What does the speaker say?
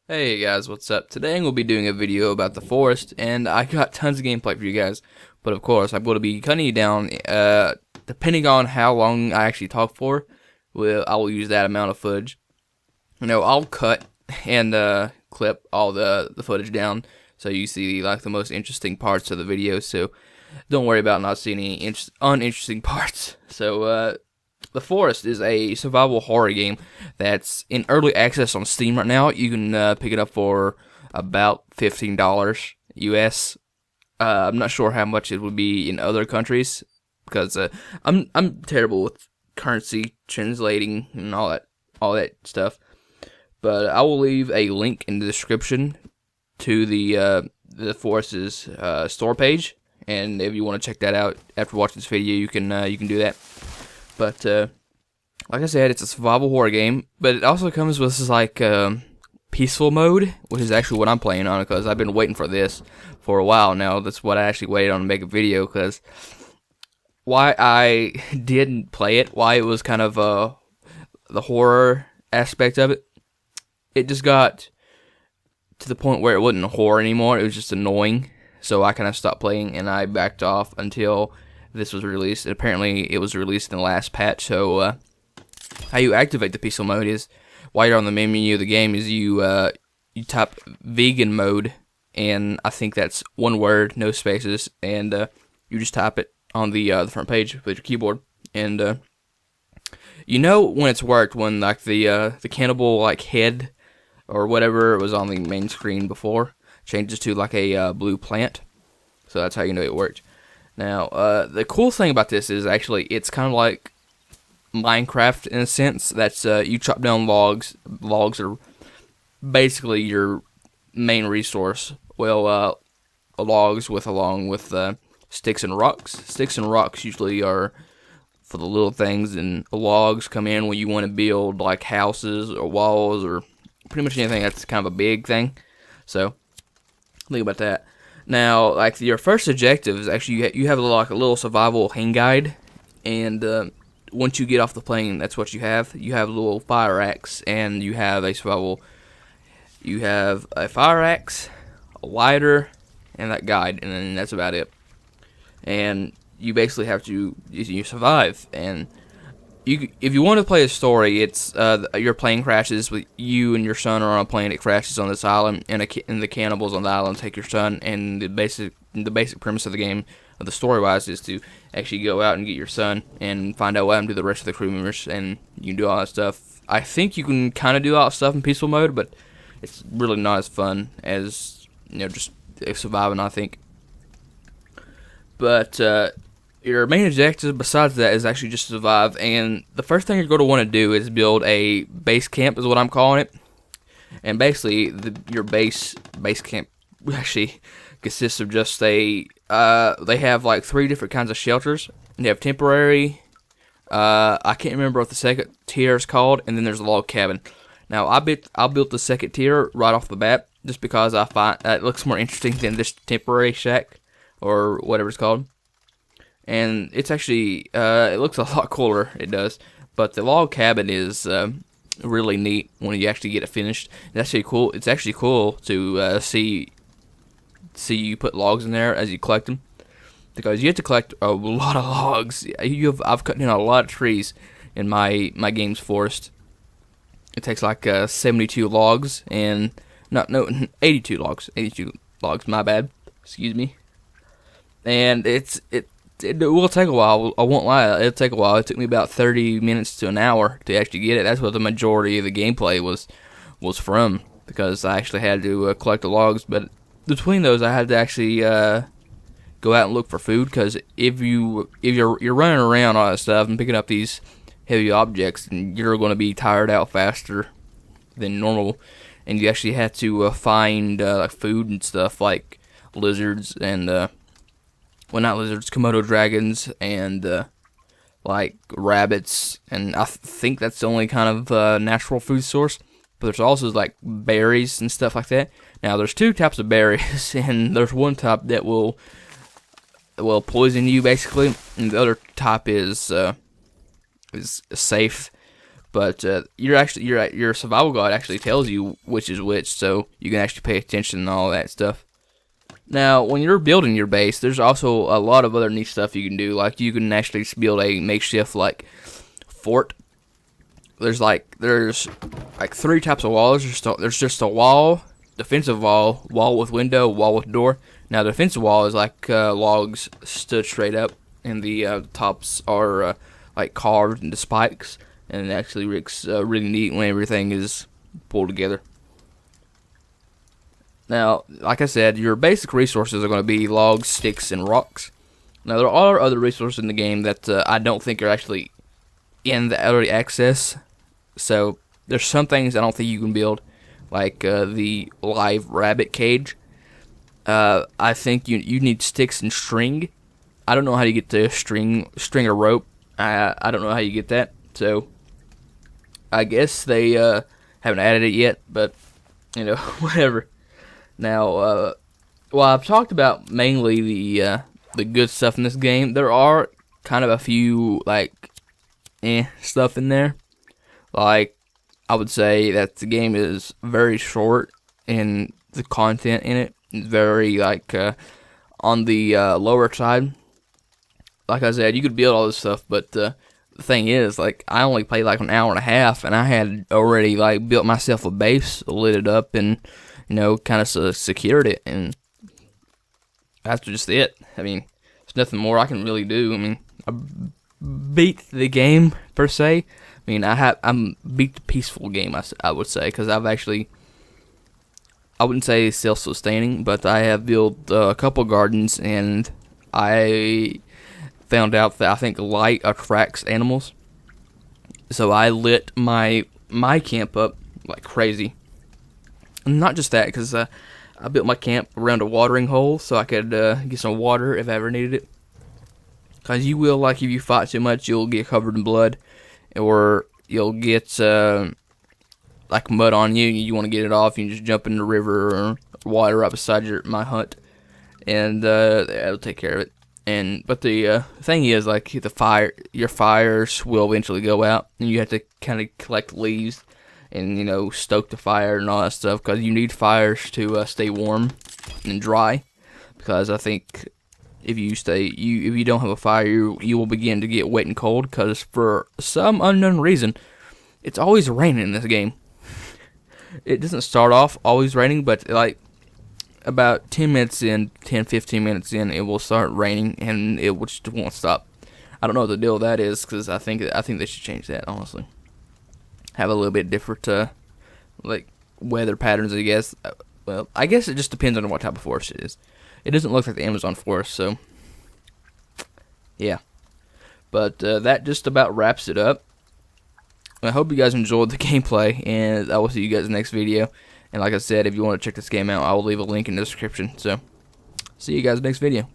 Hey guys, what's up? Today I'm going to be doing a video about the forest, and I got tons of gameplay for you guys. But of course, I'm going to be cutting it down, depending on how long I actually talk for. I will use that amount of footage. I'll cut and clip all the footage down, so you see like the most interesting parts of the video. So don't worry about not seeing any uninteresting parts. So The Forest is a survival horror game that's in early access on Steam right now. You can pick it up for about $15 US. I'm not sure how much it would be in other countries because I'm terrible with currency translating and all that stuff. But I will leave a link in the description to the Forest's store page, and if you want to check that out after watching this video, you can do that. But like I said, it's a survival horror game, but it also comes with this peaceful mode, which is actually what I'm playing on because I've been waiting for this for a while now. That's what I actually waited on to make a video, because why I didn't play it, why it was kind of the horror aspect of it. It just got to the point where it wasn't horror anymore. It was just annoying, so I kind of stopped playing and I backed off until this was released. Apparently, it was released in the last patch. So how you activate the peaceful mode is while you're on the main menu of the game is you type vegan mode, and I think that's one word, no spaces, and you just type it on the front page with your keyboard, and when it's worked when like the cannibal like head or whatever was on the main screen before changes to like a blue plant. So that's how you know it worked. Now, the cool thing about this is actually it's kind of like Minecraft in a sense. That's you chop down logs. Logs are basically your main resource. Well, logs along with sticks and rocks. Sticks and rocks usually are for the little things, and logs come in when you want to build like houses or walls or pretty much anything that's kind of a big thing. So think about that. Now, like your first objective is actually you have like a little survival hang guide, and once you get off the plane, that's what you have. You have a little fire axe, and you have a survival. You have a fire axe, a lighter, and that guide, and then that's about it. And you basically have to you survive. And if you want to play a story, it's your plane crashes with you and your son are on a plane. It crashes on this island, and the cannibals on the island take your son. And the basic premise of the game, of the story wise, is to actually go out and get your son and find out what happened to the rest of the crew members, and you can do all that stuff. I think you can kind of do all that stuff in peaceful mode, but it's really not as fun as just surviving, I think. But your main objective besides that is actually just to survive, and the first thing you're going to want to do is build a base camp, is what I'm calling it. And basically, your base camp actually consists of just they have like 3 different kinds of shelters. They have temporary, I can't remember what the second tier is called, and then there's a log cabin. Now I built the second tier right off the bat just because I find it looks more interesting than this temporary shack or whatever it's called. And it's actually, it looks a lot cooler, it does. But the log cabin is really neat when you actually get it finished. It's actually cool. It's actually cool to see you put logs in there as you collect them, because you have to collect a lot of logs. I've cut down a lot of trees in my game's forest. It takes like 72 logs, and 82 logs. 82 logs. My bad. Excuse me. And it will take a while. I won't lie. It'll take a while. It took me about 30 minutes to an hour to actually get it. That's what the majority of the gameplay was from, because I actually had to collect the logs. But between those, I had to actually go out and look for food, because if you're running around all that stuff and picking up these heavy objects, and you're going to be tired out faster than normal, and you actually have to find like food and stuff like lizards and well, not lizards, Komodo dragons, and like rabbits, and I think that's the only kind of natural food source. But there's also like berries and stuff like that. Now there's 2 types of berries, and there's one type that will poison you basically, and the other type is safe. but your survival guide actually tells you which is which, so you can actually pay attention and all that stuff. Now, when you're building your base, there's also a lot of other neat stuff you can do. Like, you can actually build a makeshift, like, fort. There's 3 types of walls. There's just a wall, defensive wall, wall with window, wall with door. Now, the defensive wall is like logs stood straight up, and the tops are like carved into spikes, and it actually looks really neat when everything is pulled together. Now, like I said, your basic resources are going to be logs, sticks, and rocks. Now, there are other resources in the game that I don't think are actually in the early access. So, there's some things I don't think you can build, like the live rabbit cage. I think you need sticks and string. I don't know how you get the string or rope. I don't know how you get that. So, I guess they haven't added it yet, but, whatever. Now, well, I've talked about mainly the good stuff in this game. There are kind of a few, like, stuff in there. Like, I would say that the game is very short, and the content in it is very, like, on the lower side. Like I said, you could build all this stuff, but the thing is, like, I only played, like, an hour and a half, and I had already, like, built myself a base, lit it up, and kind of secured it, and that's just it. I mean, there's nothing more I can really do. I mean, I beat the game, per se. I mean, I'm beat the peaceful game, I would say, because I wouldn't say self-sustaining, but I have built a couple gardens, and I found out that I think light attracts animals. So I lit my camp up like crazy. Not just that, because I built my camp around a watering hole so I could get some water if I ever needed it. Because you will, like, if you fight too much, you'll get covered in blood, or you'll get like mud on you, and you want to get it off. You can just jump in the river or water right beside my hut, and that'll take care of it. But the thing is, like, your fires will eventually go out, and you have to kind of collect leaves and stoke the fire and all that stuff, because you need fires to stay warm and dry. Because I think if you don't have a fire, you will begin to get wet and cold, because for some unknown reason, it's always raining in this game. It doesn't start off always raining, but like about 10 minutes in, 10-15 minutes in, it will start raining, and it just won't stop. I don't know what the deal with that is, because I think they should change that, honestly. Have a little bit different, like, weather patterns, I guess. Well, I guess it just depends on what type of forest it is. It doesn't look like the Amazon forest, so, yeah. But that just about wraps it up. I hope you guys enjoyed the gameplay, and I will see you guys in the next video. And like I said, if you want to check this game out, I will leave a link in the description. So, see you guys next video.